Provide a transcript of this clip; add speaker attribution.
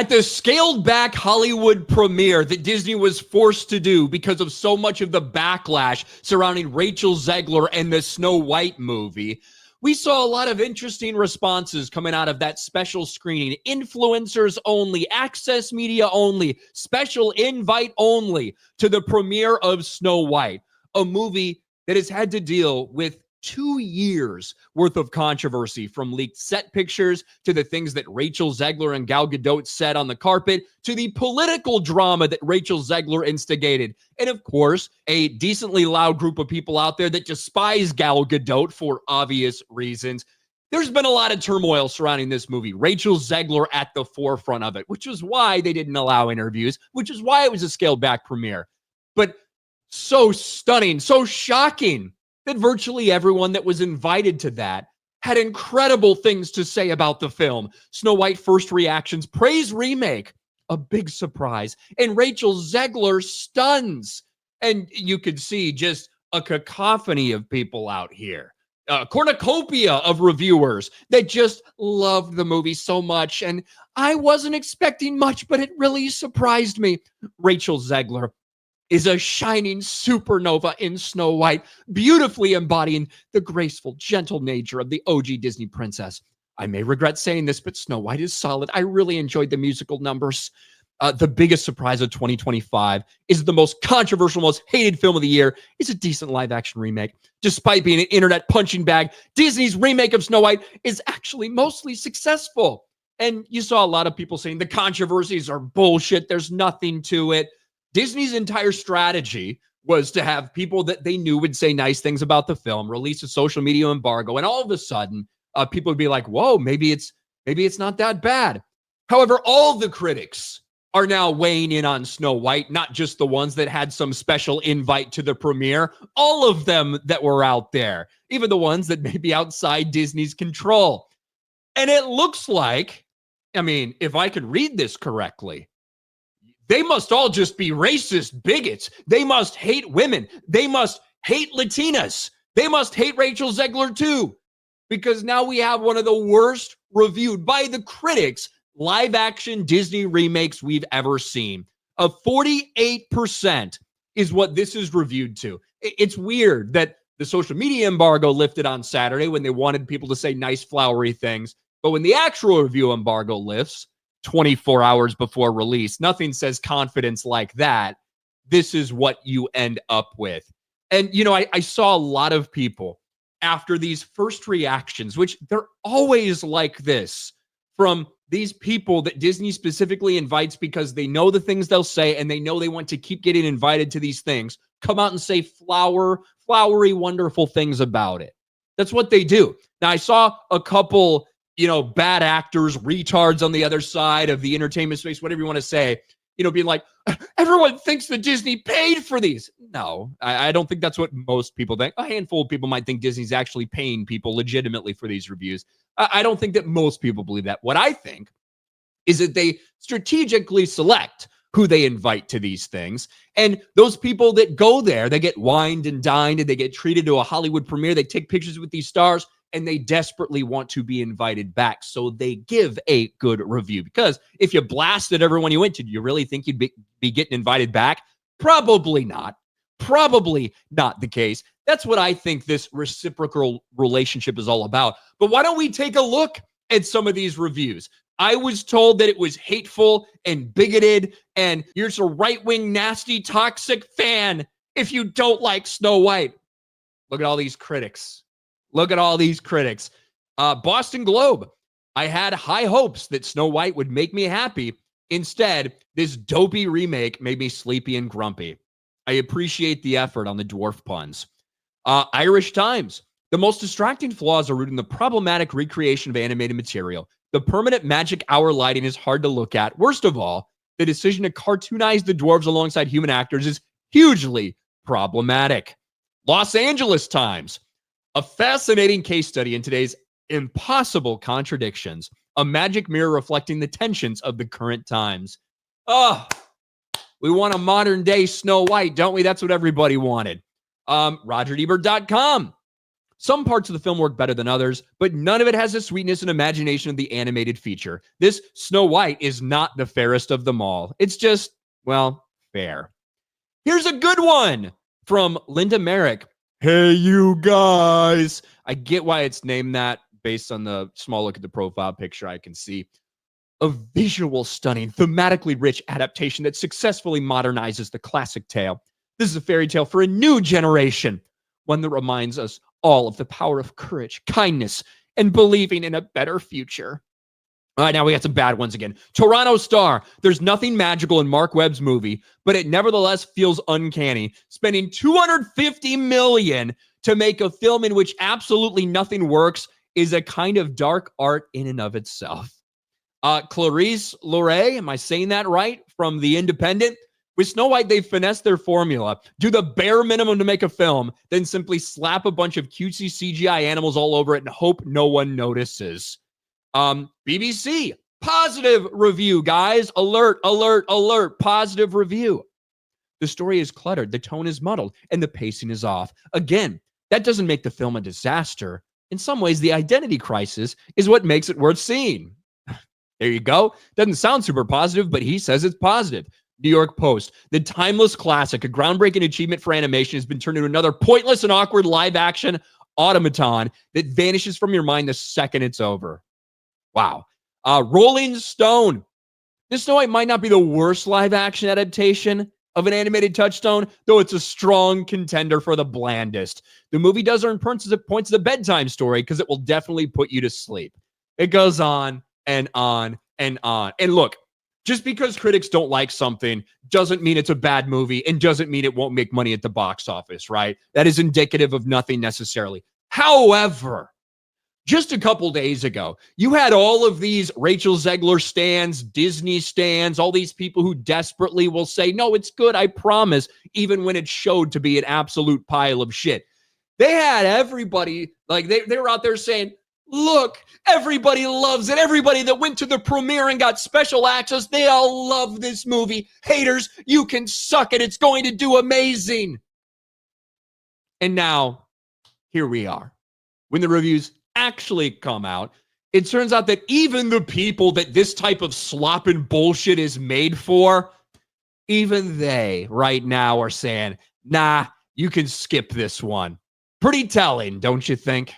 Speaker 1: At the scaled back Hollywood premiere that Disney was forced to do because of so much of the backlash surrounding Rachel Zegler and the Snow White movie, we saw a lot of interesting responses coming out of that special screening. Influencers only, access media only, special invite only to the premiere of Snow White, a movie that has had to deal with 2 years worth of controversy, from leaked set pictures to the things that Rachel Zegler and Gal Gadot said on the carpet to the political drama that Rachel Zegler instigated. And of course, a decently loud group of people out there that despise Gal Gadot for obvious reasons. There's been a lot of turmoil surrounding this movie. Rachel Zegler at the forefront of it, which is why they didn't allow interviews, which is why it was a scaled back premiere. But so stunning, so shocking that virtually everyone that was invited to that had incredible things to say about the film. Snow White first reactions, praise remake, a big surprise. And Rachel Zegler stuns. And you could see just a cacophony of people out here. A cornucopia of reviewers that just loved the movie so much. And I wasn't expecting much, but it really surprised me. Rachel Zegler is a shining supernova in Snow White, beautifully embodying the graceful, gentle nature of the OG Disney princess. I may regret saying this, but Snow White is solid. I really enjoyed the musical numbers. The biggest surprise of 2025 is the most controversial, most hated film of the year. It's a decent live-action remake. Despite being an internet punching bag, Disney's remake of Snow White is actually mostly successful. And you saw a lot of people saying the controversies are bullshit. There's nothing to it. Disney's entire strategy was to have people that they knew would say nice things about the film, release a social media embargo, and all of a sudden, people would be like, whoa, maybe it's not that bad. However, all the critics are now weighing in on Snow White, not just the ones that had some special invite to the premiere, all of them that were out there, even the ones that may be outside Disney's control. And it looks like, I mean, if I could read this correctly, they must all just be racist bigots. They must hate women. They must hate Latinas. They must hate Rachel Zegler too, because now we have one of the worst reviewed by the critics live action Disney remakes we've ever seen. A 48% is what this is reviewed to. It's weird that the social media embargo lifted on Saturday when they wanted people to say nice flowery things, but when the actual review embargo lifts 24 hours before release, nothing says confidence like that. This is what you end up with. And, you know, I saw a lot of people after these first reactions, which they're always like this, from these people that Disney specifically invites because they know the things they'll say and they know they want to keep getting invited to these things, come out and say flowery, wonderful things about it. That's what they do. Now, I saw a couple, bad actors, retards on the other side of the entertainment space, whatever you want to say, being like, everyone thinks that Disney paid for these. No, I don't think that's what most people think. A handful of people might think Disney's actually paying people legitimately for these reviews. I don't think that most people believe that. What I think is that they strategically select who they invite to these things. And those people that go there, they get wined and dined and they get treated to a Hollywood premiere. They take pictures with these stars and they desperately want to be invited back. So they give a good review, because if you blasted everyone you went to, do you really think you'd be getting invited back? Probably not. Probably not the case. That's what I think this reciprocal relationship is all about. But why don't we take a look at some of these reviews? I was told that it was hateful and bigoted, and you're just a right-wing, nasty, toxic fan if you don't like Snow White. Look at all these critics. Look at all these critics. Boston Globe. I had high hopes that Snow White would make me happy. Instead, this dopey remake made me sleepy and grumpy. I appreciate the effort on the dwarf puns. Irish Times. The most distracting flaws are rooted in the problematic recreation of animated material. The permanent magic hour lighting is hard to look at. Worst of all, the decision to cartoonize the dwarves alongside human actors is hugely problematic. Los Angeles Times. A fascinating case study in today's impossible contradictions. A magic mirror reflecting the tensions of the current times. Oh, we want a modern day Snow White, don't we? That's what everybody wanted. RogerEbert.com. Some parts of the film work better than others, but none of it has the sweetness and imagination of the animated feature. This Snow White is not the fairest of them all. It's just, well, fair. Here's a good one from Linda Merrick. Hey, you guys. I get why it's named that based on the small look at the profile picture I can see. A visual stunning, thematically rich adaptation that successfully modernizes the classic tale. This is a fairy tale for a new generation, one that reminds us all of the power of courage, kindness, and believing in a better future. All right, now we got some bad ones again. Toronto Star. There's nothing magical in Mark Webb's movie, but it nevertheless feels uncanny. Spending $250 million to make a film in which absolutely nothing works is a kind of dark art in and of itself. Clarice Loray, am I saying that right? From The Independent. With Snow White, they've finessed their formula. Do the bare minimum to make a film, then simply slap a bunch of cutesy CGI animals all over it and hope no one notices. BBC, positive review, guys. Alert, alert, alert, positive review. The story is cluttered, the tone is muddled, and the pacing is off. Again, that doesn't make the film a disaster. In some ways, the identity crisis is what makes it worth seeing. There you go. Doesn't sound super positive, but he says it's positive. New York Post. The timeless classic, a groundbreaking achievement for animation, has been turned into another pointless and awkward live-action automaton that vanishes from your mind the second it's over. Wow. Rolling Stone. This Snow White might not be the worst live-action adaptation of an animated touchstone, though it's a strong contender for the blandest. The movie does earn points as a bedtime story because it will definitely put you to sleep. It goes on and on and on. And look, just because critics don't like something doesn't mean it's a bad movie and doesn't mean it won't make money at the box office, right? That is indicative of nothing necessarily. However, just a couple days ago, you had all of these Rachel Zegler stans, Disney stans, all these people who desperately will say, no, it's good, I promise, even when it showed to be an absolute pile of shit. They had everybody, like they were out there saying, look, everybody loves it. Everybody that went to the premiere and got special access, they all love this movie. Haters, you can suck it. It's going to do amazing. And now, here we are. When the reviews actually come out, it turns out that even the people that this type of slop and bullshit is made for, even they right now are saying, nah, you can skip this one. Pretty telling, don't you think?